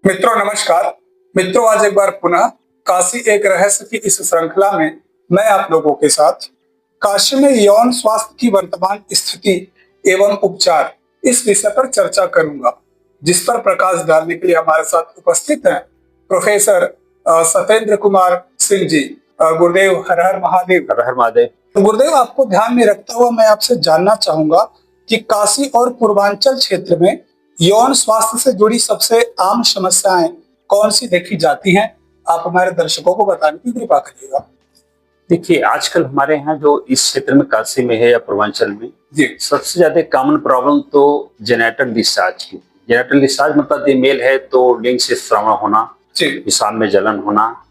मित्रों नमस्कार। मित्रों आज एक बार पुनः काशी एक रहस्य की इस श्रृंखला में मैं आप लोगों के साथ काशी में यौन स्वास्थ्य की वर्तमान स्थिति एवं उपचार इस विषय पर चर्चा करूंगा, जिस पर प्रकाश डालने के लिए हमारे साथ उपस्थित हैं प्रोफेसर सत्येंद्र कुमार सिंह जी। गुरुदेव हर हर महादेव। हर हर महादेव। तो गुरुदेव, आपको ध्यान में रखता हुआ मैं आपसे जानना चाहूंगा कि काशी और पूर्वांचल क्षेत्र में यौन स्वास्थ्य से जुड़ी सबसे आम समस्याएं कौन सी देखी जाती हैं? आप हमारे दर्शकों को बताने की कृपा करिएगा। देखिए, आजकल हमारे यहाँ जो इस क्षेत्र में काशी में है या पूर्वांचल में जी, सबसे ज्यादा कॉमन प्रॉब्लम तो जेनेटल डिस्चार्ज की। जेनेटल डिस्चार्ज मतलब मेल है तो लिंग से स्राव होना, पेशाब में जलन होना,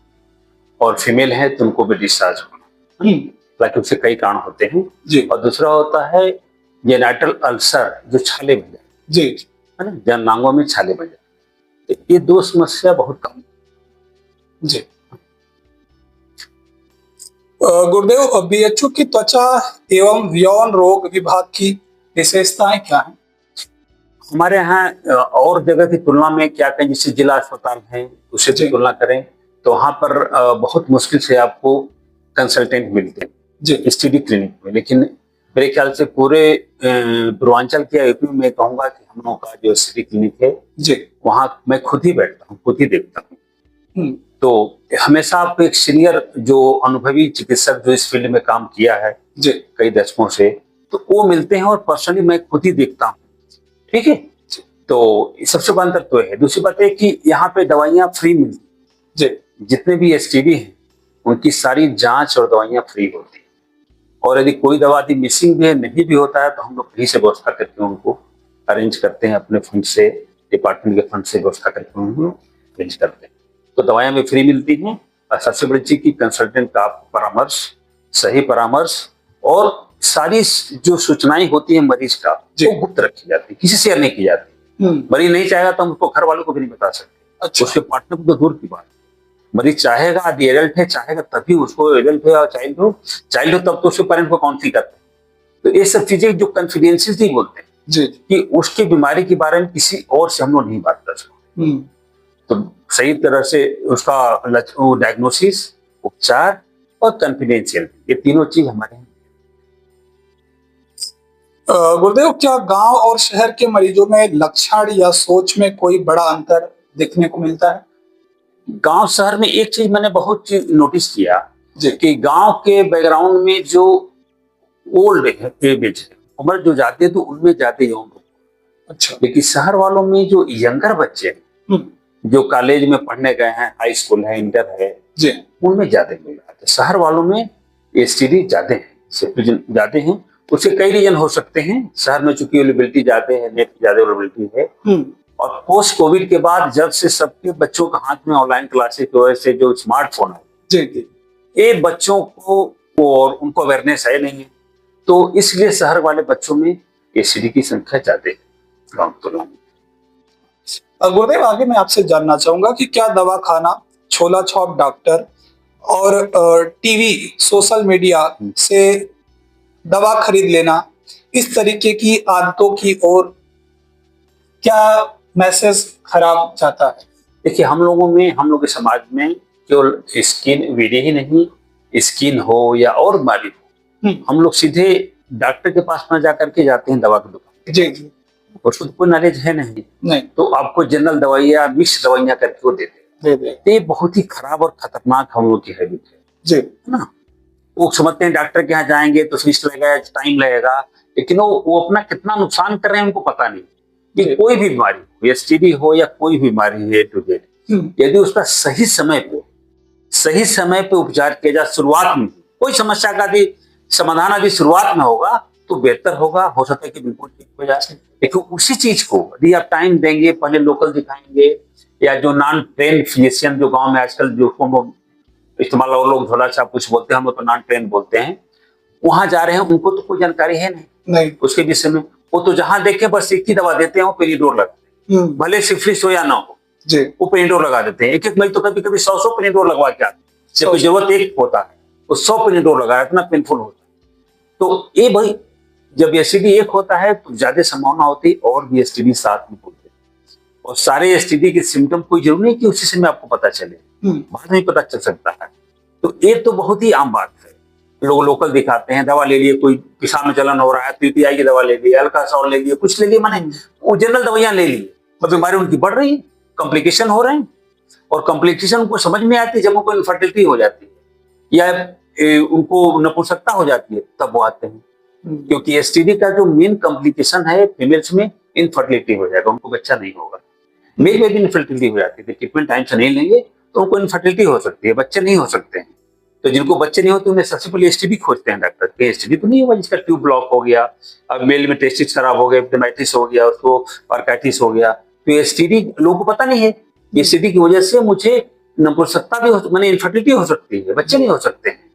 और फीमेल है तो उनको भी डिस्चार्ज होना। हालांकि उससे कई कारण होते हैं जी। और दूसरा होता है जेनेटल अल्सर, जो छाले बन जाए, जी है ना, जननांगों में छाले बन जाए। तो ये दो समस्या बहुत कम। जी। गुरुदेव, बीएचयू की त्वचा एवं यौन रोग विभाग की विशेषताएं क्या हैं? हमारे यहाँ और जगह की तुलना में क्या कहें, जैसे जिला अस्पताल है उससे तुलना करें तो वहाँ पर बहुत मुश्किल से आपको कंसल्टेंट मिलते हैं एसटीडी क्लिनिक में। लेकिन मेरे ख्याल से पूरे पूर्वांचल के यूपी में मैं कहूँगा कि हम लोगों का जो एसटीडी क्लिनिक है वहाँ मैं खुद ही बैठता हूँ, खुद ही देखता हूँ। तो हमेशा आपको एक सीनियर जो अनुभवी चिकित्सक जो इस फील्ड में काम किया है कई दशकों से, तो वो मिलते हैं और पर्सनली मैं खुद ही देखता हूँ। ठीक है, तो सबसे बड़ा अंतर तो है। दूसरी बात है कि यहाँ पे दवाइयाँ फ्री मिलती है। जितने भी एसटीडी हैं उनकी सारी जांच और दवाइयाँ फ्री होती है, और यदि कोई दवा मिसिंग भी है, नहीं भी होता है, तो हम लोग कहीं से व्यवस्था करके उनको अरेंज करते हैं, अपने फंड से, डिपार्टमेंट के फंड से व्यवस्था करके उनको अरेंज करते हैं। तो दवाइयाँ भी फ्री मिलती हैं, और सबसे बड़ी चीज की कंसल्टेंट का परामर्श, सही परामर्श, और सारी जो सूचनाएं होती है मरीज का वो गुप्त रखी जाती है, किसी शेयर नहीं की जाती। मरीज नहीं चाहेगा तो हम उसको घर वालों को भी नहीं बता सकते। उसके पार्टनर को तो दूर की बात, मरीज चाहेगा, यदि एडल्ट है चाहेगा तभी उसको, एडल्ट है और चाइल्ड हो तब तो उसके पेरेंट को काउंसलिंग करते हैं। तो ये सब चीजें जो कॉन्फिडेंशियली बोलते हैं कि उसकी बीमारी के बारे में किसी और से हम लोग नहीं बात कर सकते। तो सही तरह से उसका डायग्नोसिस, उपचार और कॉन्फिडेंशियल, ये तीनों चीज हमारे हैं। गुरुदेव, क्या गांव और शहर के मरीजों में लक्षण या सोच में कोई बड़ा अंतर देखने को मिलता है? गांव शहर में एक चीज मैंने बहुत चीज नोटिस किया कि गांव के बैकग्राउंड में जो ओल्ड एज उम्र जो जाते हैं तो उनमें जाते यौन रोग। लेकिन शहर वालों में जो यंगर बच्चे हैं जो कॉलेज में पढ़ने गए हैं, हाई स्कूल है, इंटर है, उनमें ज्यादा मिल रहा है। शहर वालों में एसटीडी ज्यादा है। उसके कई रीजन हो सकते हैं। शहर में चूंकि अवेलेबिलिटी ज्यादा है, नेट की ज्यादा अवेलेबिलिटी है, और पोस्ट कोविड के बाद जब से सबके बच्चों के हाथ में ऑनलाइन क्लासेस की वजह से जो स्मार्टफोन है, ये बच्चों को और उनको अवेयरनेस है नहीं है, तो इसलिए शहर वाले बच्चों में एसटीडी की संख्या ज्यादा है गांव की तुलना में। गुरुदेव, आगे मैं आपसे जानना चाहूंगा कि क्या दवाखाना, छोला छाप डॉक्टर और टीवी, सोशल मीडिया से दवा खरीद लेना, इस तरीके की आदतों की ओर क्या मैसेज खराब जाता है? देखिए, हम लोग के समाज में केवल स्किन वीडियो ही नहीं, स्किन हो या और बीमारी हो, हम लोग सीधे डॉक्टर के पास न जाकर के जाते हैं दवा की दुकान। जी। उसको कोई नॉलेज है नहीं, तो आपको जनरल दवाइयाँ, मिक्स दवाइयाँ करके वो देते हैं। ये बहुत ही खराब और खतरनाक हम लोग की हैबिट है ना। वो समझते हैं डॉक्टर के यहाँ जाएंगे तो फीस लगेगा, टाइम लगेगा, लेकिन वो अपना कितना नुकसान कर रहे हैं उनको पता नहीं। कि कोई भी बीमारी हो, एसटीडी हो या कोई बीमारी है टू जेड, यदि उसका सही समय पे उपचार किया जाए, शुरुआत में कोई समस्या का भी समाधान यदि शुरुआत में होगा तो बेहतर होगा, हो सकता है कि बिल्कुल ठीक हो जाए। लेकिन उसी चीज को यदि आप टाइम देंगे, पहले लोकल दिखाएंगे, या जो नॉन ट्रेन फिजिशियन जो गाँव में आजकल जो इस्तेमाल, और लोग थोड़ा सा कुछ बोलते हैं, हम लोग तो नॉन ट्रेन बोलते हैं, वहां जा रहे हैं, उनको तो कोई जानकारी है नहीं उसके विषय में। वो तो जहां देखे बस एक ही दवा देते हैं, वो पेनिडोर लगाते हैं, भले सिफिलिस हो या ना हो, वो पेनिडोर लगा देते हैं। एक मरीज तो कभी कभी 100 पेनिडोर लगवा के आते हैं, जब जरूरत एक होता है वो 100 पेनिडोर लगाया, इतना पेनफुल होता है। तो ये भाई, जब एसटीडी एक होता है तो ज्यादा संभावना होती है और भी एसटीडी साथ में होते हैं। और सारे एसटीडी के सिम्टम कोई जरूरी नहीं कि उसी समय आपको पता चले, बाद में पता चल सकता है। तो ये तो बहुत ही आम बात है। लोग लोकल दिखाते हैं, दवा ले लिए, कोई पेशाब में जलन हो रहा है, पीपीआई की दवा ले ली, अल्ट्रासाउंड ले लिए, कुछ ले लिए, माने वो जनरल दवाइयां ले ली, और बीमारी उनकी बढ़ रही है, कॉम्प्लिकेशन हो रहे हैं। और कॉम्प्लिकेशन उनको समझ में आती है जब उनको इनफर्टिलिटी हो जाती है या उनको नपुंसकता हो जाती है, तब वो आते हैं। क्योंकि एसटीडी का जो मेन कॉम्प्लिकेशन है फीमेल्स में इनफर्टिलिटी हो जाएगा, उनको बच्चा नहीं होगा। मेल में भी इनफर्टिलिटी हो जाती है, ट्रीटमेंट टाइम से नहीं लेंगे तो उनको इनफर्टिलिटी हो सकती है, बच्चे नहीं हो सकते हैं। तो जिनको बच्चे नहीं होते उन्हें सबसे पहले एसटीडी खोजते हैं डॉक्टर के, एसटीडी तो नहीं हुआ, जिसका ट्यूब ब्लॉक हो गया, अब मेल में टेस्टिस खराब हो गया, एपिडेमाइटिस हो गया, उसको आर्काइटिस हो गया, तो एसटीडी लोगों को पता नहीं है। एसटीडी की वजह से मुझे नपुंसकता भी माने इनफर्टिलिटी हो सकती है, बच्चे नहीं हो सकते हैं।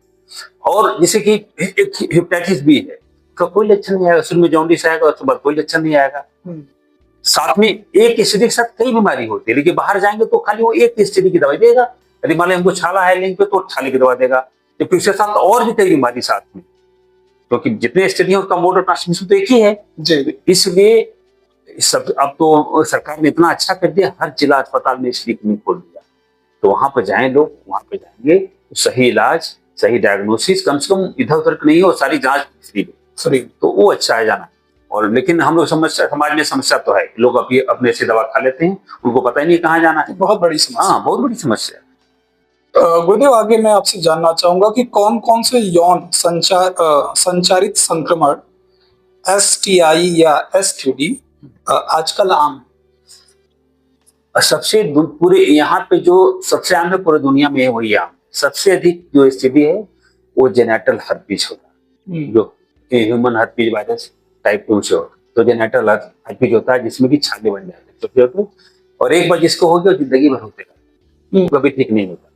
और जैसे कि हेपेटाइटिस बी है, तो कोई लक्षण नहीं आएगा, शुरू में जॉन्डिस आएगा, उसके बाद कोई लक्षण नहीं आएगा। साथ में एक एसटीडी के साथ कई बीमारी होती है, लेकिन बाहर जाएंगे तो खाली वो एक एसटीडी की दवाई देगा। यदि मान लो हमको छाला है लिंग पे, तो छाले की दवा देगा, तो फिर उसके साथ और भी कई बीमारी साथ में, क्योंकि जितने एसटीडी है उसका मोड ऑफ ट्रांसमिशन तो एक ही है जी। इसलिए सब अब तो सरकार ने इतना अच्छा कर दिया, हर जिला अस्पताल में एसटीडी क्लिनिक खोल दिया, तो वहां पर जाएं लोग, वहां पे जाएंगे तो सही इलाज, सही डायग्नोसिस, कम से कम इधर उधर नहीं हो, सारी जांच फ्री, तो वो अच्छा है जाना। और लेकिन हम लोग समाज में समस्या तो है, लोग अभी अपने से दवा खा लेते हैं, उनको पता ही नहीं कहाँ जाना है, बहुत बड़ी समस्या। हाँ, बहुत बड़ी समस्या। गुरुदेव, आगे मैं आपसे जानना चाहूंगा कि कौन कौन से यौन संचारित संक्रमण एसटीआई या एसटीडी आजकल आम सबसे पूरे यहाँ पे जो सबसे आम है पूरी दुनिया में, वही आम सबसे अधिक जो एसटीडी है वो जेनेटल हर्पीज होता है, जो ह्यूमन हर्पीज वायरस टाइप 2 से होता है। तो जेनेटल हर्पीज होता है जिसमें कि छाले बन जाते हैं छोटे छोटे, और एक बार जिसको हो गया जिंदगी भर होते रहता, कभी ठीक नहीं होता।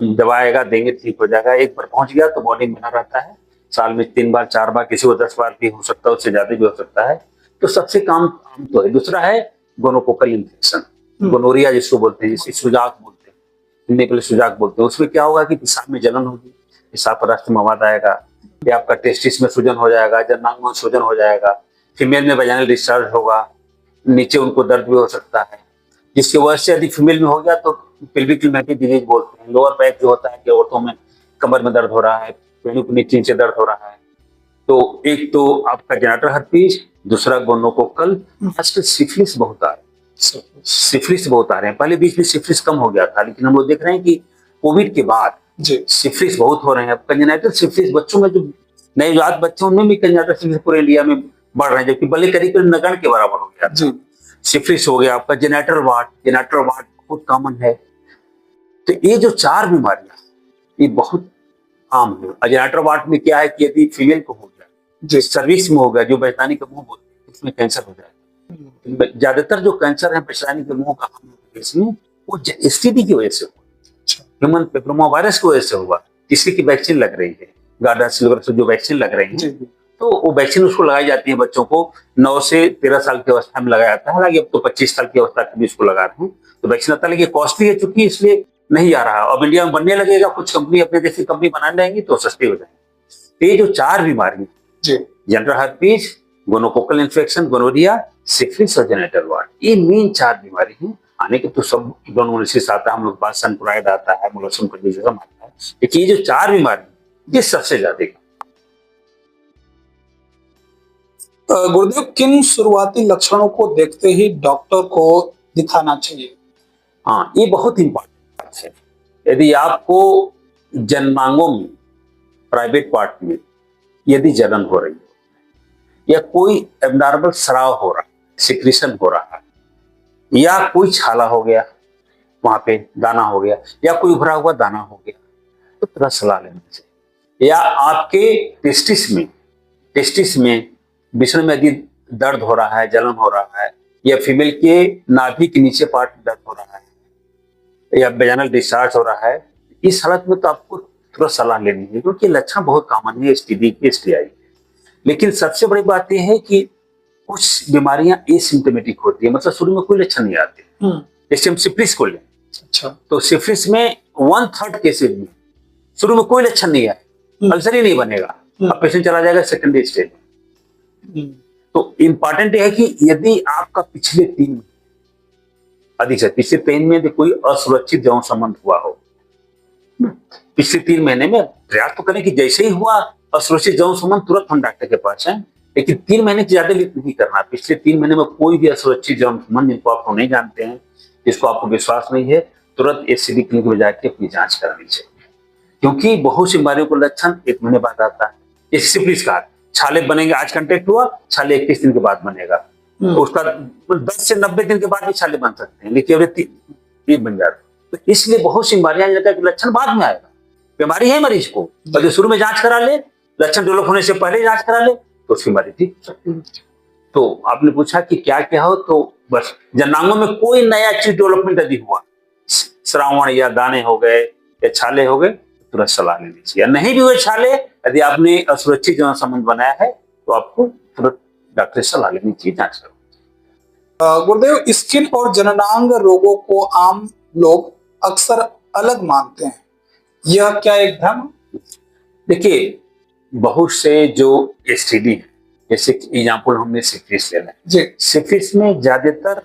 दवा आएगा, देंगे, ठीक हो जाएगा, एक बार पहुंच गया तो बॉडी में बना रहता है, साल में 3 बार 4 बार, किसी को 10 बार भी हो सकता है, उससे ज्यादा भी हो सकता है। तो सबसे आम तो है। दूसरा है गोनोकोकल इन्फेक्शन, गोनोरिया जिसको बोलते हैं, जिसकी सुजाक बोलते हैं, हिंदी के लिए सुजाक बोलते हैं। उसमें क्या होगा कि पेशाब में जलन होगी, पेशाब पर राष्ट्र मवाद आएगा, या आपका टेस्टिस में सूजन हो जाएगा, जननांग में सूजन हो जाएगा, फीमेल में वजाइनल डिस्चार्ज होगा, नीचे उनको दर्द भी हो सकता है, जिसकी वजह से यदि फीमेल में हो गया तो पेल्विक ल्यूमेटिक डिजीज बोलते हैं। लोअर बैक जो होता है कि औरतों में कमर में दर्द हो रहा है, पेड़ों के नीचे दर्द हो रहा है, तो एक तो आपका जेनेटल हर्पीज, दूसरा गोनोकोकल। आजकल सिफिलिस बहुत आ रहे हैं, सिफिलिस बहुत आ रहे हैं। पहले बीच में सिफिलिस कम हो गया था, लेकिन हम लोग देख रहे हैं कि कोविड के बाद सिफिलिस बहुत हो रहे हैं। कंजेनाइटल सिफिलिस बच्चों में, जो नवजात बच्चों में भी कंजेनाइटल सिफिलिस पूरे इंडिया में बढ़ रहे हैं, जबकि बल्कि करीब नगण्य के बराबर हो गया। सिफिलिस हो गया आपका, जेनेटल वार्ड बहुत कॉमन है। तो ये जो 4 बीमारियां ये बहुत आम है। जेनेटल वार्ड में क्या है कि यदि फीमेल को हो गया, सर्विक्स में हो गया, जो बैतानी का मुंह बोलते हैं, इसमें कैंसर हो जाएगा। ज्यादातर जो कैंसर है बैतानी के मुंह का इसमें, वो एसटीडी की वजह से हुआ, ह्यूमन पेपिलोमा वायरस की वजह से हुआ, जिसकी की वैक्सीन लग रही है, गार्डासिल से जो वैक्सीन लग रही है, तो वो वैक्सीन उसको लगाई जाती है बच्चों को 9 से 13 साल की अवस्था में लगाया जाता है। हालांकि अब तो 25 साल की अवस्था के भी इसको लगा रहे हैं, तो वैक्सीन आता है, लेकिन कॉस्टली है चूंकि, इसलिए नहीं आ रहा। अब इंडिया में बनने लगेगा, कुछ कंपनी अपने जैसी कंपनी बनाने लगेंगी तो सस्ती हो जाएगी। ये जो 4 बीमारी, genital herpes, gonococcal infection, gonorrhoea, syphilis और जेनेटल वार्ड, ये मेन 4 बीमारी हैं। आने के तो सब डोनोसिस आता है, हम लोग पास सनक्राइड आता है, मोलस्कम कंडिशन आता है, लेकिन ये जो 4 बीमारी ये सबसे ज्यादा। गुरुदेव, किन शुरुआती लक्षणों को देखते ही डॉक्टर को दिखाना चाहिए? हाँ, ये बहुत इंपॉर्टेंट बात है। यदि आपको जननांगों में, प्राइवेट पार्ट में यदि जलन हो रही है, या कोई एब्नॉर्मल स्राव हो रहा है, सिक्रीशन हो रहा है, या कोई छाला हो गया, वहां पे दाना हो गया, या कोई उभरा हुआ दाना हो गया, तो थोड़ा सलाह लेना चाहिए। या आपके टेस्टिस में विष्णु में यदि दर्द हो रहा है, जलन हो रहा है, या फीमेल के नाभि के नीचे पार्ट दर्द हो रहा है, या वेजाइनल डिस्चार्ज हो रहा है, इस हालत में तो आपको थोड़ा सलाह लेनी है, क्योंकि लक्षण बहुत कॉमन है एसटीडी के, एसटीआई। लेकिन सबसे बड़ी बात यह है कि कुछ बीमारियां एसिम्प्टोमेटिक होती है, मतलब शुरू में कोई लक्षण नहीं आते। जैसे हम सिफिलिस को लें, तो सिफिलिस में 1/3 केसेस में शुरू में कोई लक्षण नहीं आए, अल्सर ही नहीं बनेगा, अब पेशेंट चला जाएगा सेकेंडरी स्टेज में। तो इंपॉर्टेंट है कि यदि आपका पिछले 3 अधिक से पिछले 3 महीने में कोई असुरक्षित यौन संबंध हुआ हो, पिछले 3 महीने में प्रयास तो करें कि जैसे ही हुआ असुरक्षित यौन संबंध तुरंत हम डॉक्टर के पास जाएं, लेकिन 3 महीने से ज्यादा नहीं करना। पिछले 3 महीने में कोई भी असुरक्षित यौन संबंध जिनको आप नहीं जानते हैं, जिसको आपको विश्वास नहीं है, तुरंत एसटीडी क्लिनिक में जाके अपनी जांच करानी चाहिए, क्योंकि बहुत सी बीमारियों को लक्षण 1 महीने बाद आता है। जैसे सिफिलिस का छाले बनेंगे, आज कांटेक्ट हुआ, छाले 21 दिन के बाद बनेगा, तो उसका 10 से 90 दिन के बाद भी छाले बन सकते हैं, लेकिन अभी 3 बन जाते। तो इसलिए बहुत सी बीमारियां लक्षण बाद में आएगा। बीमारी है मरीज को, अगर शुरू में जांच करा ले, लक्षण डेवलप होने से पहले जांच करा ले, तो उसकी बीमारी ठीक हो सकती है। तो आपने पूछा कि क्या क्या हो, तो बस जननांगों में कोई नया चीज डेवलपमेंट यदि हुआ, श्रावण या दाने हो गए या छाले हो गए, तुरंत सलाह लेनी चाहिए। नहीं भी हुए छाले, यदि आपने असुरक्षित यौन संबंध बनाया है, तो आपको तुरंत डॉक्टर से सलाह लेनी चाहिए, जांच करो। गुरुदेव, स्किन और जननांग रोगों को आम लोग अक्सर अलग मानते हैं, यह क्या एक भ्रम? देखिए, बहुत से जो एसटीडी है, जैसे एग्जाम्पल हमने सिफिलिस ले लें जी, सिफिलिस में ज्यादातर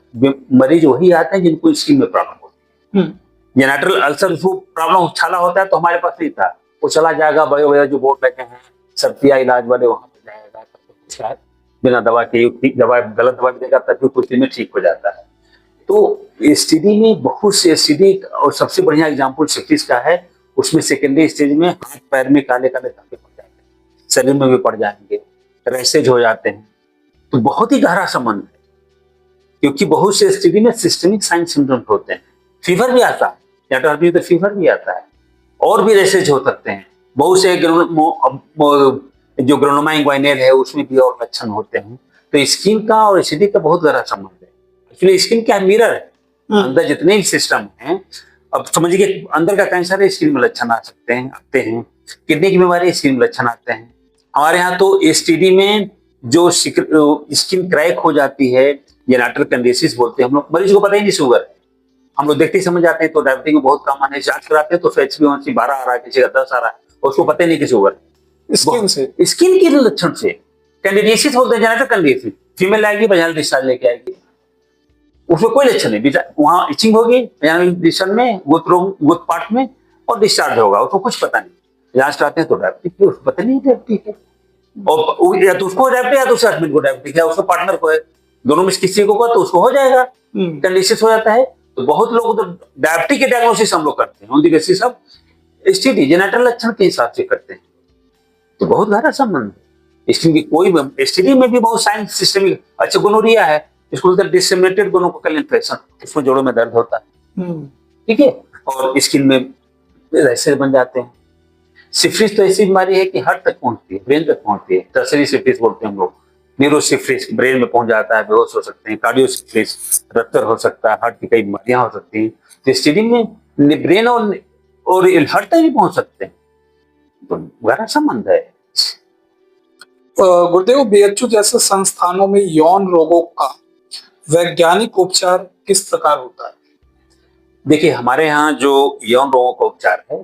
मरीज वही आते हैं जिनको स्किन में प्रॉब्लम होती है। जेनेटल अल्सर वो प्रॉब्लम छाला होता है, तो हमारे पास नहीं था, वो चला जाएगा, बड़े बड़े जो बोर्ड लगे हैं सर्दिया इलाज वाले, वहां पे जाएगा, शायद बिना दवा के दवा गलत दवा भी देगा, तभी कुछ दिन में ठीक हो जाता है। तो एसटीडी में बहुत से एसटीडी, और सबसे बढ़िया एग्जाम्पल सिफिलिस का है, उसमें सेकेंडरी स्टेज में हाथ पैर में काले काले धब्बे पड़ जाते हैं, शरीर में भी पड़ जाएंगे, रैसेज हो जाते हैं। तो बहुत ही गहरा संबंध है, क्योंकि बहुत से एसटीडी में सिस्टमिक साइन सिम्टम्स होते हैं, फीवर भी आता है, तो फीवर भी आता है, और भी रैसेज हो सकते हैं। बहुत से जो ग्रेनुलोमा इंग्वाइनल है, उसमें भी और लक्षण होते हैं। तो स्किन का और एसटीडी का बहुत गहरा संबंध है। एक्चुअली स्किन क्या मिरर है, अंदर जितने भी सिस्टम हैं, अब समझिए कि अंदर का कैंसर है, स्किन में लक्षण आ सकते हैं, आते हैं। किडनी की बीमारी, स्किन में लक्षण आते हैं। हमारे यहाँ तो एसटीडी में जो स्किन क्रैक हो जाती है, जेनेटल कैंडिडियासिस बोलते हैं हम लोग, मरीज को पता ही नहीं शुगर है, हम लोग देखते ही समझ जाते हैं। तो डायबिटीज में बहुत कॉमन है, जांच कराते हैं तो HbA1c 12 आ रहा है, किसी का 10 आ रहा है, और उसको पता ही नहीं कि शुगर है। स्किन के लक्षण से कैंडिडियासिस बोलते हैं, जेनेटल कैंडिडियासिस। फीमेल आएगी, वजाइनल डिस्चार्ज लेके आएगी, उसमें कोई लक्षण नहीं, वहां इचिंग होगी वजाइनल डिस्चार्ज में, गुद पार्ट में, और डिस्चार्ज होगा, उसको कुछ पता नहीं। जांच कराते हैं तो डायबिटिक है, उसको पता नहीं डायबिटिक है, और या तो उसको डायबिटिक है या तो उसके हस्बैंड को डायबिटिक है, उसके पार्टनर को है, दोनों में किसी को तो उसको हो जाएगा, कैंडिडियासिस हो जाता है। तो बहुत लोग तो डायबिटिक के डायग्नोसिस हम लोग करते हैं, उनकी बेसिस सब एसटीडी जेनेटल लक्षण के हिसाब से करते हैं। तो बहुत गहरा संबंध है स्किन की। कोई एसटीडी में भी बहुत साइन सिस्टमिक, अच्छा गोनोरिया है, इसको बोलते हैं डिसेमिनेटेड गोनोकोकल इन्फेक्शन, उसमें जोड़ों में दर्द होता है, ठीक है, और स्किन में रैशेज बन जाते हैं। सिफिलिस तो ऐसी बीमारी है कि हार्ट तक पहुंचती है, ब्रेन तक पहुंचती है, टर्सरी सिफिलिस बोलते हैं हम लोग। न्यूरोसिफिलिस ब्रेन में पहुंच जाता है, बेहोश हो सकते हैं। कार्डियोसिफिलिस रप्चर हो सकता है, हार्ट की कई बीमारियां हो सकती हैं। तो एसटीडी में ब्रेन और हार्ट तक भी पहुंच सकते हैं, तो गहरा संबंध है। गुरुदेव, बीएचयू जैसे संस्थानों में यौन रोगों का वैज्ञानिक उपचार किस प्रकार होता है? देखिए, हमारे यहाँ जो यौन रोगों का उपचार है,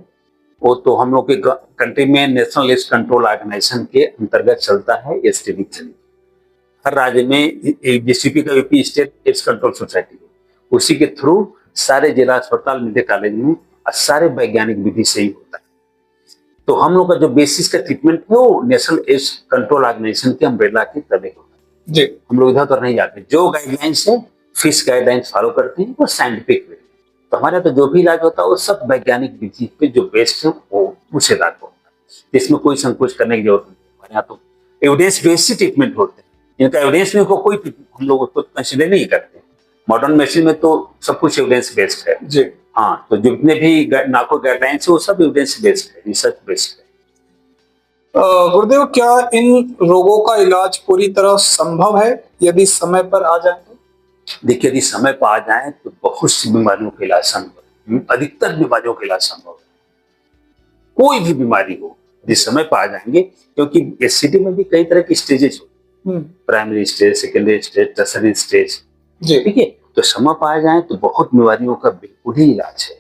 वो तो हम लोग के कंट्री में नेशनल एड्स कंट्रोल ऑर्गेनाइजेशन के अंतर्गत चलता है एसटीडी क्लिनिक। हर राज्य में जीसीपी का UP state AIDS control society, उसी के थ्रू सारे जिला अस्पताल, मेडिकल कॉलेज में सारे वैज्ञानिक विधि से ही होता है। तो हम लोग का जो बेसिस का ट्रीटमेंट है वो नेशनल एड्स कंट्रोल ऑर्गेनाइजेशन के अम्ब्रेला के तले होता है जी। हम लोग इधर तो नहीं जाते, जो गाइडलाइंस है, फिक्स गाइडलाइंस फॉलो करते हैं, वो साइंटिफिक वे। तो हमारे तो जो भी इलाज होता है वो सब वैज्ञानिक विधि पे जो बेस्ड है वो उस इलाज होता है, इसमें कोई संकोच करने की जरूरत नहीं। हमारे यहाँ तो एविडेंस बेस्ड ट्रीटमेंट होते हैं, इनका एविडेंस में कोई हम लोग उसको कंसिडर नहीं करते। मॉडर्न मेडिसिन में तो सब कुछ एविडेंस बेस्ड है जी। हाँ, तो जितने भी नाको गाइडलाइंस है वो सब एविडेंस बेस्ड है, रिसर्च बेस्ड है। गुरुदेव, क्या इन रोगों का इलाज पूरी तरह संभव है यदि समय पर आ जाए तो? देखिए, यदि समय पर आ जाए तो बहुत सी बीमारियों का इलाज संभव है, अधिकतर बीमारियों का इलाज संभव है। कोई भी बीमारी हो यदि समय पर आ जाएंगे, क्योंकि एसटीडी में भी कई तरह की स्टेजेस होती, primary stage, secondary stage, tertiary stage, ठीक है। तो समय पर आ जाए तो बहुत बीमारियों का बिल्कुल ही इलाज है।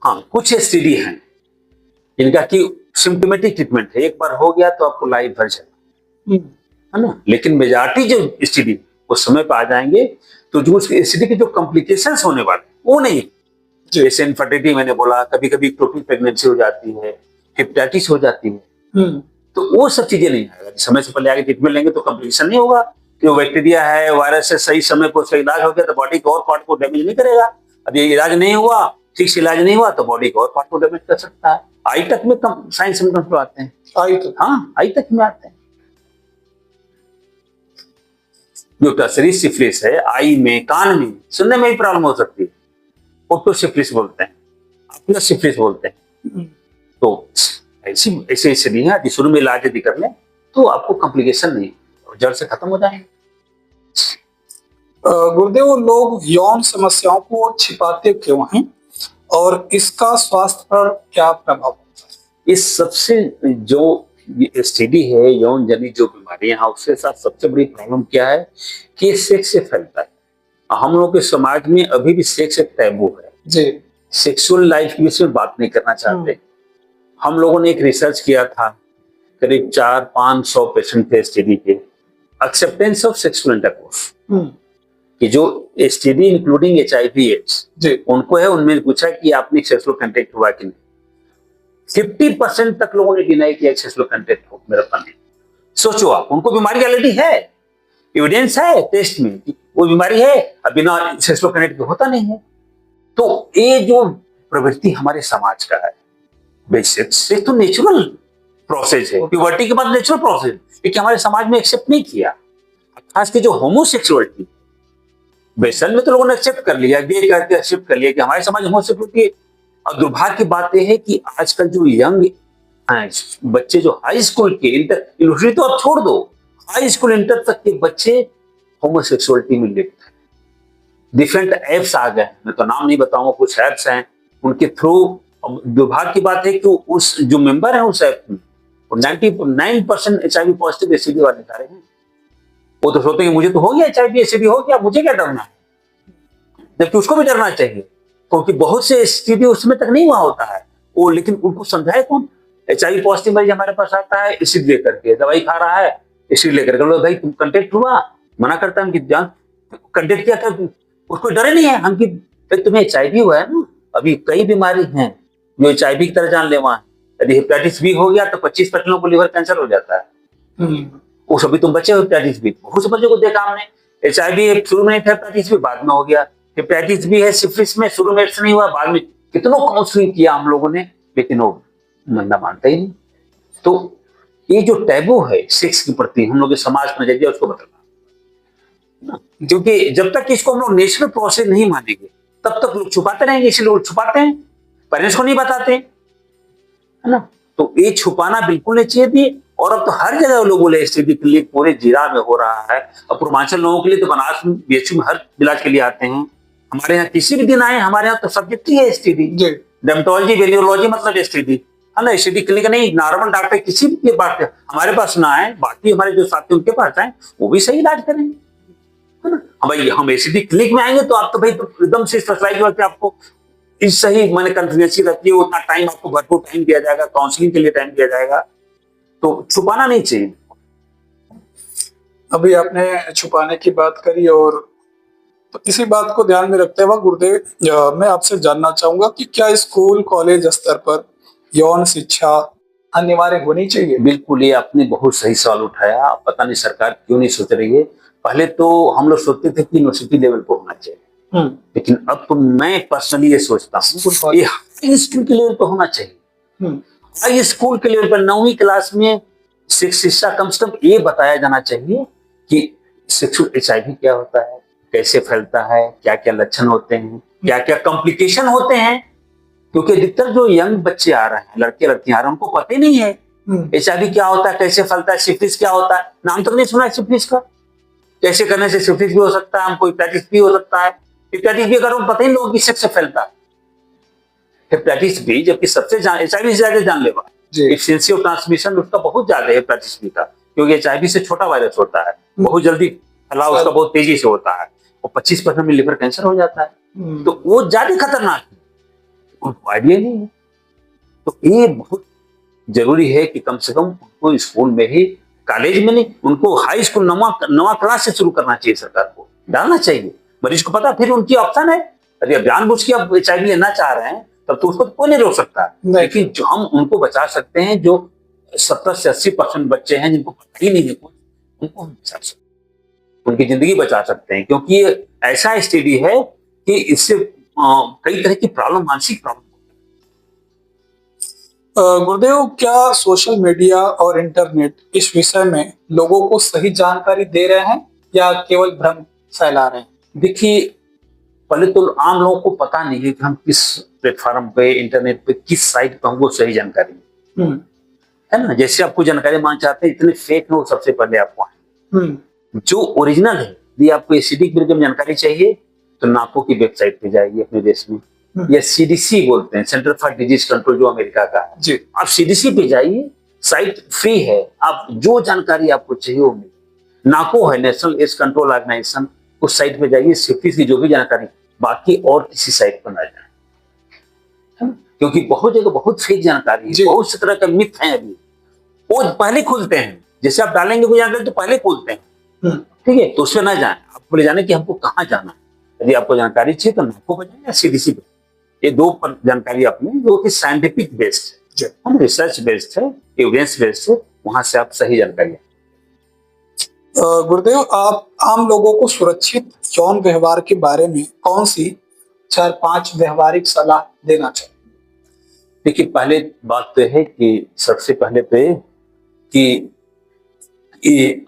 हाँ, कुछ एसटीडी हैं जिनका की सिम्टोमेटिक ट्रीटमेंट है, एक बार हो गया तो आपको लाइफ भर चलेगा, है ना। लेकिन मेजॉरिटी जो एसटीडी उस समय पे आ जाएंगे तो जो उसके एसिडिटी के जो कॉम्प्लिकेशंस होने वाले वो नहीं, जैसे इनफर्टिलिटी मैंने बोला, कभी कभी एक्टोपिक प्रेगनेंसी हो जाती है, हेपेटाइटिस हो जाती है, तो वो सब चीजें नहीं आएगा। समय से पहले आगे ट्रीटमेंट लेंगे तो कॉम्प्लिकेशन नहीं होगा कि वो बैक्टीरिया है, वायरस है, सही समय पर उसका इलाज हो गया तो बॉडी के और पार्ट को डैमेज नहीं करेगा। अब ये इलाज नहीं हुआ, ठीक से इलाज नहीं हुआ तो बॉडी के और पार्ट को डैमेज कर सकता है। आई तक में साइन सिम्टम्स आते हैं, आई तक, हाँ आई तक में आते हैं। जो टर्सरी सिफिलिस है, आई में, कान में, सुनने में भी प्रॉब्लम हो सकती है, ओटो सिफिलिस बोलते हैं, अपना सिफिलिस बोलते हैं। तो ऐसे नहीं है, शुरू में इलाज यदि कर लें तो आपको कॉम्प्लिकेशन नहीं, जड़ से खत्म हो जाएंगे। गुरुदेव, लोग यौन समस्याओं को छिपाते क्यों हैं और इसका स्वास्थ्य पर क्या प्रभाव होता है? इस सबसे जो एसटीडी है, यौन जनित जो बीमारियां हैं, उसके साथ सबसे बड़ी प्रॉब्लम क्या है कि ये सेक्स से फैलता है। हम लोग के समाज में अभी भी सेक्स एक टैबू है जी, सेक्सुअल लाइफ की विषय में बात नहीं करना चाहते। हम लोगों ने एक रिसर्च किया था, करीब 400-500 पेशेंट थे एसटीडी के, एक्सेप्टेंस ऑफ सेक्सुअल इंटरकोर्स कि जो एसटीडी इंक्लूडिंग HIV एड्स उनको है, उनमें पूछा कि आपने सेक्सुअल कांटेक्ट हुआ कि नहीं, 50% तक लोगों ने डिनाई किया सेक्सुअल कांटेक्ट हो मेरा पास नहीं। सोचो आप, उनको बीमारी ऑलरेडी है, एविडेंस है टेस्ट में कि वो बीमारी है, अब बिना सेक्सुअल कांटेक्ट होता नहीं है। तो ये जो प्रवृत्ति हमारे समाज का है, सेक्स तो नेचुरल प्रोसेस है, प्यूबर्टी के बाद नेचुरल प्रोसेस, लेकिन हमारे समाज में एक्सेप्ट नहीं किया। खास के जो होमोसेक्सुअलिटी, वेस्टर्न में तो लोगों ने एक्सेप्ट कर लिया, गे करके एक्सेप्ट कर लिया कि हमारे समाज में होमोसेक्सुअलिटी। और दुर्भाग्य की बात यह है कि आजकल जो यंग बच्चे, जो हाई स्कूल के, इंटर, यूनिवर्सिटी तो आप छोड़ दो, हाई स्कूल इंटर तक के बच्चे होमोसेक्सुअलिटी में लिप्त हैं। डिफरेंट एप्स आ गए, मैं तो नाम नहीं बताऊंगा, कुछ एप्स हैं, उनके थ्रू दुर्भाग्य की बात है कि उस जो मेंबर है उस ऐप में 99% HIV पॉजिटिव एसिडी वाले सारे हैं। वो तो सोचते हैं मुझे तो हो गया HIV एसिडी हो गया, मुझे क्या डरना है, जबकि उसको भी डरना चाहिए, क्योंकि बहुत से एसिडी उसमें तक नहीं हुआ होता है वो, लेकिन उनको समझाए कौन? HIV पॉजिटिव मरीज हमारे पास आता है एसिड लेकर के, दवाई खा रहा है एसिड लेकर के, भाई तुम कंटेक्ट हुआ, मना करता है हम कि जान कंटेक्ट किया था, उसको डरे नहीं है हम कि तुम्हें HIV हुआ है ना। अभी कई बीमारी हैं जो HIV की तरह जानलेवा है, यदि हेपेटाइटिस B हो गया तो 25% लोगों को लिवर कैंसर हो जाता है। वो सभी तुम बचे हो हेपेटाइटिस B, बहुत से बच्चों को देखा हमने, HIV शुरू में नहीं था, हेपेटाइटिस B बाद में हो गया, हेपेटाइटिस B है सिफिलिस में, शुरू में नहीं हुआ, बाद में कितनों काउंसलिंग किया हम लोगों ने, लेकिन वो बंदा मानता ही नहीं। तो ये जो टैबू है सेक्स के प्रति हम लोग के समाज में नजरिया, उसको बदलना, क्योंकि जब तक इसको हम लोग नेचुरल प्रोसेस नहीं मानेंगे तब तक लोग छुपाते रहेंगे, इसलिए लोग छुपाते हैं, पेरेंट्स को नहीं बताते, है ना। तो ये छुपाना बिल्कुल नहीं चाहिए थी। और अब तो हर जगह लोग बोले एसटीडी क्लिनिक पूरे जिला में हो रहा है। अब पूर्वांचल लोगों के लिए तो बनारस में BHU में हर इलाज के लिए आते हैं। हमारे यहाँ किसी भी दिन आए, हमारे यहाँ तो सब्जेक्ट ही है एसटीडी, डेमेटोलॉजी, वेलियोलॉजी मतलब एसटीडी, है ना। एसटीडी क्लिनिक नहीं, नॉर्मल डॉक्टर किसी भी बात हमारे पास ना आए, बाकी हमारे जो साथी उनके पास आए, वो भी सही इलाज करेंगे, है ना। भाई हम एसटीडी क्लिनिक में आएंगे तो आप तो भाई तो एकदम से स्पेशलाइज होकर आपको इस सही मैंने कंटिन्यूसी रखती है, उतना टाइम आपको भरपूर टाइम दिया जाएगा, काउंसलिंग के लिए टाइम दिया जाएगा, तो छुपाना नहीं चाहिए। अभी आपने छुपाने की बात करी, और तो इसी बात को ध्यान में रखते हुए गुरुदेव, मैं आपसे जानना चाहूंगा कि क्या स्कूल कॉलेज स्तर पर यौन शिक्षा अनिवार्य होनी चाहिए? बिल्कुल, ये आपने बहुत सही सवाल उठाया। पता नहीं सरकार क्यों नहीं सोच रही है। पहले तो हम लोग सोचते थे कि यूनिवर्सिटी लेवल पर होना चाहिए, लेकिन अब तो मैं पर्सनली ये सोचता हूँ ये हाई स्कूल के लेवल पर होना चाहिए। हाई स्कूल के लेवल पर 9वीं क्लास में शिक्षा कम से कम ये बताया जाना चाहिए कि सेक्सुअल HIV क्या होता है, कैसे फैलता है, क्या क्या लक्षण होते हैं, क्या क्या कॉम्प्लिकेशन होते हैं। क्योंकि अधिकतर जो यंग बच्चे आ रहे हैं, लड़के लड़कियां आ रहे हैं, उनको पता ही नहीं है HIV क्या होता है, कैसे फैलता है, सिफिलिस क्या होता है, नाम तक नहीं सुना है सिफिलिस का, कैसे करने से सिफिलिस भी हो सकता है, हमको हेपेटाइटिस भी हो सकता है। हेपेटाइटिस भी अगर पता ही लोगों की सेक्स से फैलता है, हेपेटाइटिस बी जबकि सबसे HIV से ज्यादा जानलेवा, एफिशिएंसी ऑफ ट्रांसमिशन उसका बहुत ज्यादा है हेपेटाइटिस बी का, क्योंकि HIV से छोटा वायरस होता है, बहुत जल्दी फैलाव उसका बहुत तेजी से होता है, और 25% में लिवर कैंसर हो जाता है, तो वो ज्यादा खतरनाक है, उनको आइडिया नहीं है। तो ये बहुत जरूरी है कि कम से कम उनको स्कूल में ही कॉलेज में नहीं, उनको हाई स्कूल नवा क्लास से शुरू करना चाहिए, सरकार को डालना चाहिए। मरीज को पता, फिर उनकी ऑप्शन है। यदि आप जानबूझ के आप HIV लेना चाह रहे हैं तब तो उसको कोई नहीं रोक सकता, लेकिन जो हम उनको बचा सकते हैं, जो 70 से 80% बच्चे हैं जिनको पता ही नहीं है, उनको हम बचा सकते हैं, उनकी जिंदगी बचा सकते हैं। क्योंकि ये ऐसा स्टडी है कि इससे कई तरह की प्रॉब्लम, मानसिक प्रॉब्लम। गुरुदेव, क्या सोशल मीडिया और इंटरनेट इस विषय में लोगों को सही जानकारी दे रहे हैं या केवल भ्रम फैला रहे हैं? देखिए, पहले तो आम लोगों को पता नहीं है कि हम किस प्लेटफॉर्म पे, इंटरनेट पे, किस साइट पे हमको सही जानकारी है ना। जैसे आपको जानकारी मांग चाहते हैं, इतने फेक है वो सबसे पहले आपको आए। जो ओरिजिनल है, यदि आपको एसटीडी के बारे में जानकारी चाहिए तो नाको की वेबसाइट पे जाइए अपने देश में, या CDC बोलते हैं, सेंटर फॉर डिजीज कंट्रोल, जो अमेरिका का है जी। आप CDC पे जाइए, साइट फ्री है, आप जो जानकारी आपको चाहिए वो मिले। नाको है, नेशनल एड्स कंट्रोल ऑर्गेनाइजेशन, उस साइट पे जाइए, सेफ्टी की जो भी जानकारी, बाकी और किसी साइट पर ना जाए, क्योंकि बहुत जगह बहुत फेक जानकारी है, बहुत सी तरह का मिथ है। अभी वो पहले खुलते हैं, जैसे आप डालेंगे कोई जानकारी तो पहले खुलते हैं, ठीक है, तो उसमें ना जाए। आपको ले जाने की हमको कहाँ जाना है, यदि आपको जानकारी चाहिए तो नाको पे जाए या CDC पे। ये दो जानकारी आपने, जो कि साइंटिफिक बेस्ड है, रिसर्च बेस्ड है, एविडेंस बेस्ड है, वहां से आप सही जानकारी। गुरुदेव, आप आम लोगों को सुरक्षित यौन व्यवहार के बारे में कौन सी 4-5 व्यवहारिक सलाह देना चाहिए? देखिए, पहले बात तो है कि सबसे पहले पे कि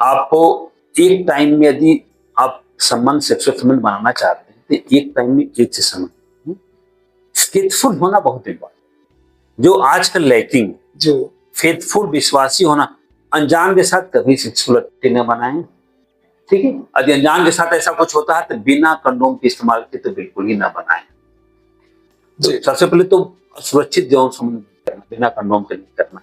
आपको एक टाइम में, यदि आप सेक्सुअल संबंध बनाना चाहते हैं तो एक टाइम में एक से संबंध, फेथफुल होना बहुत इंपॉर्टेंट। जो आजकल लैकिंग, जो फेथफुल, विश्वासी होना। अनजान के साथ कभी सेक्सुअल एक्टिविटी न बनाएं, ठीक है। यदि अनजान के साथ ऐसा कुछ होता है तो बिना कंडोम के इस्तेमाल के तो बिल्कुल ही ना बनाएं। तो सबसे पहले तो सुरक्षित यौन संबंध करना, बिना कंडोम के नहीं करना।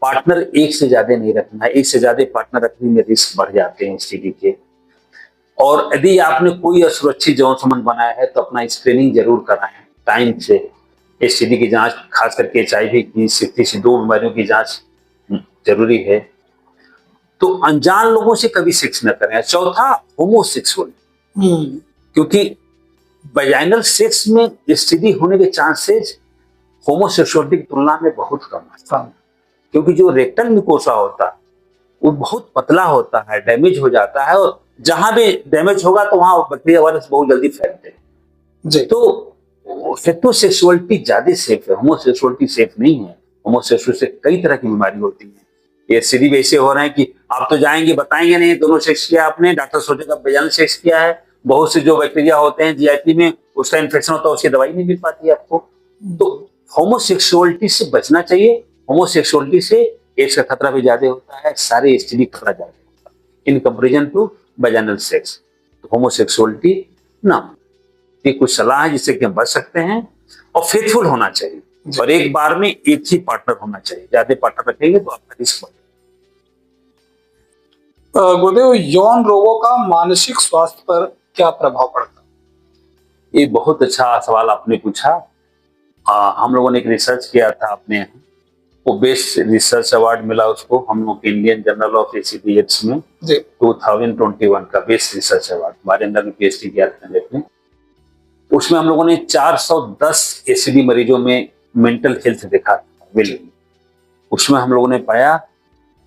पार्टनर एक से ज्यादा नहीं रखना, एक से ज्यादा पार्टनर रखने में रिस्क बढ़ जाते हैं STD के। और यदि आपने कोई असुरक्षित यौन संबंध बनाया है तो अपना स्क्रीनिंग जरूर कराएं टाइम से। STD की जांच, खास करके HIV की, सिफिलिस, 2 बीमारियों की जांच जरूरी है। तो अनजान लोगों से कभी सेक्स न करें। चौथा, होमोसेक्सुअल, क्योंकि वैजाइनल सेक्स में STD होने के चांसेस होमोसेक्सुअलिटी की तुलना में बहुत कम है, क्योंकि जो रेक्टल म्यूकोसा होता है वो बहुत पतला होता है, डैमेज हो जाता है, और जहां भी डैमेज होगा तो वहां बैक्टीरिया वायरस बहुत जल्दी फैलते हैं। तो हेटेरोसेक्सुअलिटी ज्यादा सेफ है, होमोसेक्सुअलिटी सेफ नहीं है। होमोसेक्सुअल से कई तरह की बीमारी होती है। ये STD वैसे हो रहे हैं कि आप तो जाएंगे, बताएंगे नहीं दोनों सेक्स किया आपने, डॉक्टर सोचेगा वैजाइनल सेक्स किया है। बहुत से जो बैक्टीरिया होते हैं GIT में, उसका इन्फेक्शन होता है, उसकी दवाई नहीं मिल पाती है आपको। तो होमोसेक्सुअलिटी से बचना चाहिए। होमोसेक्सुअलिटी से एड्स का खतरा भी ज्यादा होता है, सारे STD का खतरा ज्यादा होता है in comparison to vaginal sex. तो होमोसेक्सुअलिटी ना, ये कुछ सलाह है जिससे कि हम बच सकते हैं। और फेथफुल होना चाहिए, और एक बार में एक ही पार्टनर होना चाहिए। ज्यादा पार्टनर रखेंगे तो आपका रिस्क बढ़ेगा। गुरुदेव, यौन रोगों का मानसिक स्वास्थ्य पर क्या प्रभाव पड़ता है? ये बहुत अच्छा सवाल आपने पूछा। हम लोगों ने एक रिसर्च किया था अपने यहाँ, वो बेस्ट रिसर्च अवार्ड मिला उसको, हम लोग इंडियन जर्नल ऑफ ACD/AIDS में 2021 का बेस्ट रिसर्च अवार्ड। हमारे अंदर में PhD किया था। उसमें हम लोगों ने 410 STD मरीजों में मेंटल हेल्थ देखा था। उसमें हम लोगों ने पाया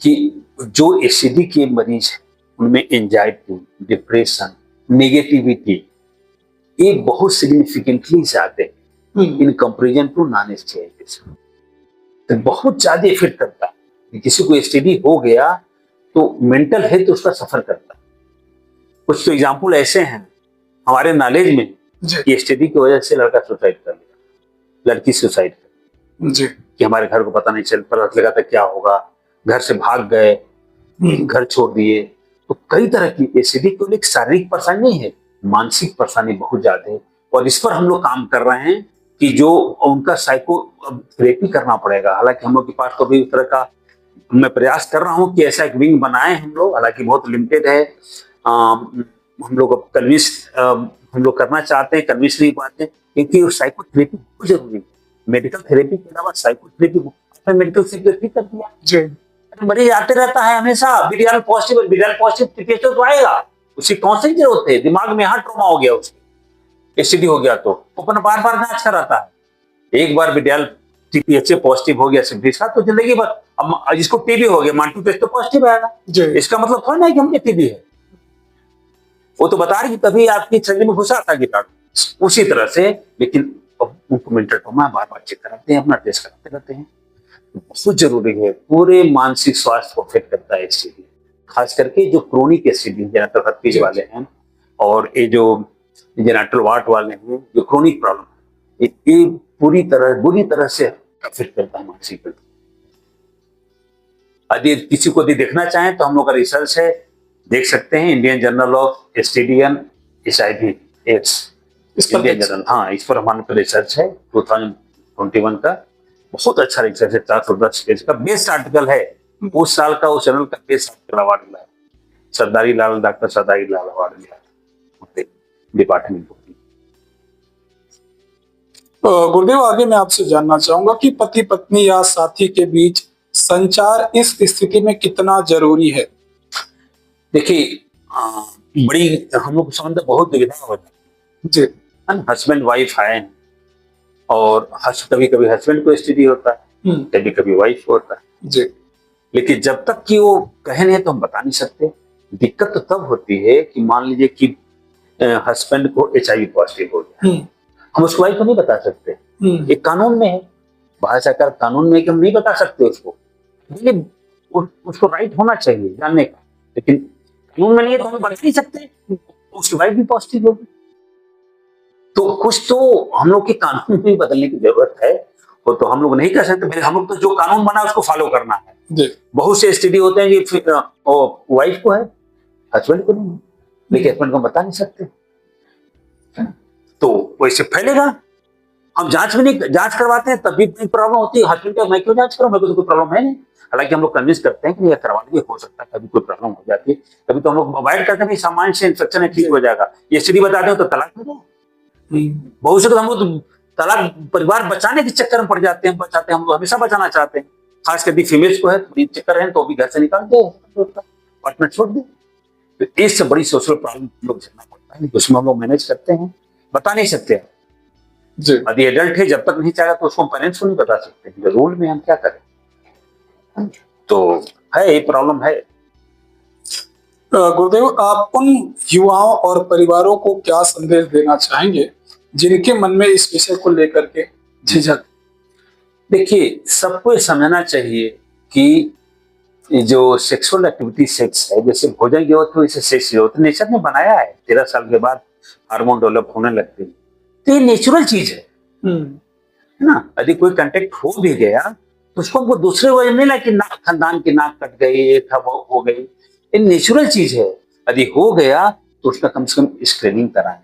कि जो STD के मरीज हैं उनमें एंजाइटी, डिप्रेशन, नेगेटिविटी, ये बहुत सिग्निफिकेंटली ज्यादा है in comparison to non STD patient. तो बहुत ज्यादा इफेक्ट करता है। किसी को STD हो गया तो मेंटल हेल्थ उसका सफर करता है। कुछ तो एग्जाम्पल ऐसे हैं हमारे नॉलेज में कि STD की वजह से लड़का सुसाइड कर लिया, लड़की सुसाइड कर लिया, कि हमारे घर को पता नहीं चल, पता लगा था क्या होगा, घर से भाग गए, घर छोड़ दिए। तो कई तरह की STD केवल एक शारीरिक परेशानी नहीं है, मानसिक परेशानी बहुत ज्यादा है। और इस पर हम लोग काम कर रहे हैं कि जो उनका साइको थेरेपी करना पड़ेगा। हालांकि हम लोग के पास तो भी उस तरह का मैं प्रयास कर रहा हूँ कि ऐसा एक विंग बनाए हम लोग, हालांकि बहुत लिमिटेड है। हम लोग अब कन्विंस हम लोग करना चाहते हैं, कन्विंस नहीं पाते, क्योंकि साइकोथेरेपी बहुत जरूरी है। मेडिकल थेरेपी के अलावा साइकोथेरेपी, मेडिकल से ठीक कर दिया मरीज आते रहता है हमेशा, बीडीआर पॉजिटिव टीपीएचओ तो आएगा, उसी कौन सी जरूरत है, दिमाग में यहाँ ट्रॉमा हो गया, उसकी एसटीडी हो गया तो अपना बार बार जांच कराता है। एक बार बीडीआर टीपीएचओ पॉजिटिव हो गया सिम्पलिस का तो जिंदगी भर, अब जिसको टीबी हो गया मानटू टेस्ट तो पॉजिटिव आएगा, इसका मतलब थोड़ा ना कि हमने टीबी है, वो तो बता रही तभी आपकी शरीर में घुसा था कीटाणु, उसी तरह से। लेकिन उनको मेंटल ट्रॉमा बार बार चेक कराते हैं, अपना टेस्ट कराते रहते हैं, बहुत जरूरी है, पूरे मानसिक स्वास्थ्य को अफेक्ट करता है एसटीडी, खास करके जो क्रोनिक एसटीडी जेनेटल हर्पीज वाले हैं और ये जो जेनेटल वाट वाले हैं, जो क्रोनिक प्रॉब्लम ये बुरी तरह से अफेक्ट करता है मानसिक हेल्थ। यदि किसी को यदि देखना चाहें तो हम लोग का रिसर्च है, देख सकते हैं, Indian journal of STD and HIV AIDS, Indian journal, हाँ इस पर हमारे रिसर्च है 2021 का, बहुत अच्छा रिसर्च है, 410 पेज का बेस्ट आर्टिकल है, उस साल का उस चैनल का बेस्ट आर्टिकल अवार्ड मिला है, डॉक्टर सरदारी लाल अवार्ड मिला डिपार्टमेंट को। गुरुदेव, आगे मैं आपसे जानना चाहूंगा कि पति पत्नी या साथी के बीच संचार इस स्थिति में कितना जरूरी है? देखिए बड़ी हम लोग समझ बहुत दुविधा होता है जी, हस्बैंड वाइफ है और कभी कभी हस्बैंड को एसटीडी होता है, कभी कभी वाइफ को होता है जी, लेकिन जब तक कि वो कहे नहीं तो हम बता नहीं सकते। दिक्कत तो तब होती है कि मान लीजिए कि हस्बैंड को एचआईवी पॉजिटिव हो गया, हम उसको वाइफ को नहीं बता सकते, एक कानून में है, भारत सरकार कानून में कि हम नहीं बता सकते उसको, उसको राइट होना चाहिए जानने का, लेकिन कानून में नहीं है तो हम बता नहीं सकते, उसकी वाइफ भी पॉजिटिव होगी। तो कुछ तो हम लोग के कानून में बदलने की जरूरत है, वो तो हम लोग नहीं कर सकते, हम लोग तो जो कानून बना उसको फॉलो करना है। बहुत से एसटीडी होते हैं कि वाइफ को है हस्बैंड को नहीं, लेकिन हस्बैंड को बता नहीं सकते, तो वैसे फैलेगा। हम जांच करवाते हैं तब भी प्रॉब्लम होती है, हस्बैंड का मैं क्यों जांच करूं, मेरे को तो कोई प्रॉब्लम है नहीं, हालांकि हम लोग कन्विंस करते हैं कि ये करवा लीजिए, हो सकता है कभी कोई प्रॉब्लम हो जाती है, कभी तो हम लोग अवॉइड करते हैं सामान्य से इन्फेक्शन है ठीक हो जाएगा, एसटीडी बताते हो तो तलाक हो जाए, बहुत से तो हम लोग तलाक परिवार बचाने के चक्कर में पड़ जाते हैं, बचाते हैं, हम लोग हमेशा बचाना चाहते हैं, खास करके फीमेल्स को है चक्कर है तो भी घर से निकाल दो, पार्टनर छोड़ दे, तो इससे बड़ी सोशल प्रॉब्लम लोग झेलना पड़ता है, उसमें हम लोग मैनेज करते हैं, बता नहीं सकते। यदि एडल्ट है जब तक नहीं चाहेगा तो उसको पेरेंट्स को नहीं बता सकते, रूल में हम क्या करें, तो है ये प्रॉब्लम है। गुरुदेव, आप उन युवाओं और परिवारों को क्या संदेश देना चाहेंगे जिनके मन में इस विषय को लेकर के झिझक? देखिए, सबको समझना चाहिए कि जो सेक्सुअल एक्टिविटी सेक्स है, जैसे भोजन की होती है, सेक्स की होती है, नेचर ने बनाया है, 13 साल के बाद हार्मोन डेवलप होने लगते हैं, तो ये नेचुरल चीज है ना। यदि कोई कंटेक्ट हो भी गया तो उसको हमको दूसरे वजह नहीं ला कि नाक खानदान की नाक कट गई हो गई, ये नेचुरल चीज है, यदि हो गया तो उसका कम से कम स्क्रीनिंग कराएं,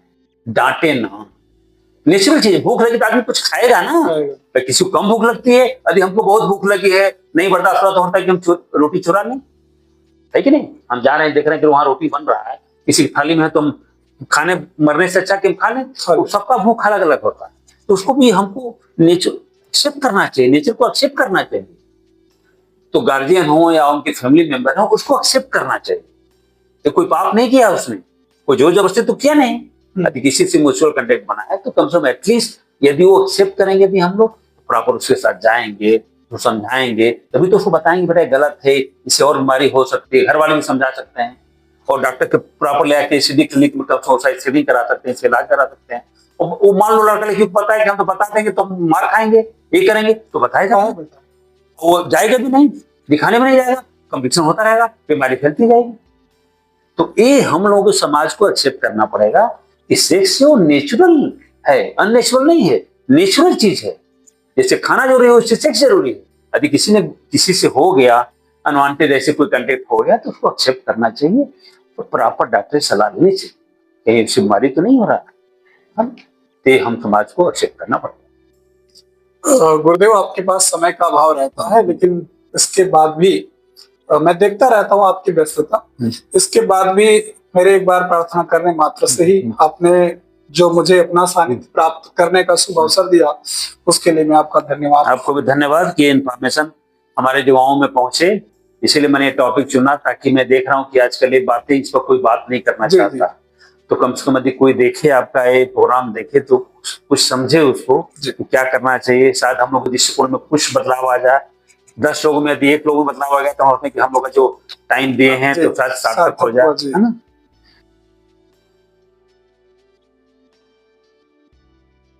डांटे ना, नेचुरल चीज है। भूख लगी तो आदमी कुछ खाएगा ना, तो किसी को कम भूख लगती है, यदि हमको बहुत भूख लगी है, नहीं बर्दाश्त हो तो होता है कि हम रोटी चुरा लें, है कि नहीं, हम जा रहे हैं देख रहे हैं कि वहां रोटी बन रहा है, किसी की थाली में है तो हम खाने मरने से अच्छा कि हम खा लें, तो सबका भूख अलग अलग होता है, तो उसको भी हमको नेचर एक्सेप्ट करना चाहिए, नेचर को एक्सेप्ट करना चाहिए, तो गार्जियन हो या उनके फैमिली मेंबर हो उसको एक्सेप्ट करना चाहिए, तो कोई पाप नहीं किया उसने, कोई जोर जबरदस्ती तो किया नहीं, यदि किसी से म्यूचुअल कंटेक्ट बना है तो कम से कम एटलीस्ट यदि वो एक्सेप्ट करेंगे, यदि हम लोग प्रॉपर उसके साथ जाएंगे तो समझाएंगे, तभी तो उसको बताएंगे बेटा गलत है, इससे और बीमारी हो सकती है, घर वाले भी समझा सकते हैं, और डॉक्टर के प्रॉपर ले आके एसटीडी क्लिनिक में सेविंग करा सकते हैं, इससे इलाज करा सकते हैं। वो मान लो लड़का लड़की को पता है कि हम तो बता देंगे तो हम मार खाएंगे, ये करेंगे तो बताएगा, वो जाएगा भी नहीं, दिखाने में नहीं जाएगा, कंपटीशन होता रहेगा, बीमारी फैलती जाएगी। तो ये हम लोगों को समाज को एक्सेप्ट करना पड़ेगा कि सेक्स जो नेचुरल है, अननेचुरल नहीं है, नेचुरल चीज है, जैसे खाना जरूरी है उससे सेक्स जरूरी है। यदि किसी से हो गया अनवांटेड ऐसे कोई कंटेक्ट हो गया तो उसको एक्सेप्ट करना चाहिए, तो प्रॉपर डॉक्टर से सलाह लेनी चाहिए, कहीं उससे बीमारी तो नहीं हो रहा, तो हम समाज को एक्सेप्ट करना पड़ेगा। गुरुदेव, आपके पास समय का अभाव रहता है, लेकिन इसके बाद भी मैं देखता रहता हूँ आपकी व्यस्तता, इसके बाद भी मेरे एक बार प्रार्थना करने मात्र से ही आपने जो मुझे अपना सानिध्य प्राप्त करने का शुभ अवसर दिया, उसके लिए मैं आपका धन्यवाद। आपको भी धन्यवाद कि इन्फॉर्मेशन हमारे युवाओं में पहुंचे इसीलिए मैंने ये टॉपिक चुना, ताकि मैं देख रहा हूँ कि आजकल ये बातें, इस पर कोई बात नहीं करना जी, चाहता, तो कम से कम यदि कोई देखे आपका ये प्रोग्राम देखे तो कुछ समझे उसको कि क्या करना चाहिए। शायद हम लोग के दृष्टिकोण में कुछ बदलाव आ जाए। 10 लोगों में यदि 1 लोगों में बदलाव आ गया तो हम लोग का जो टाइम दिए हैं तो शायद सार्थक हो जाए, है ना।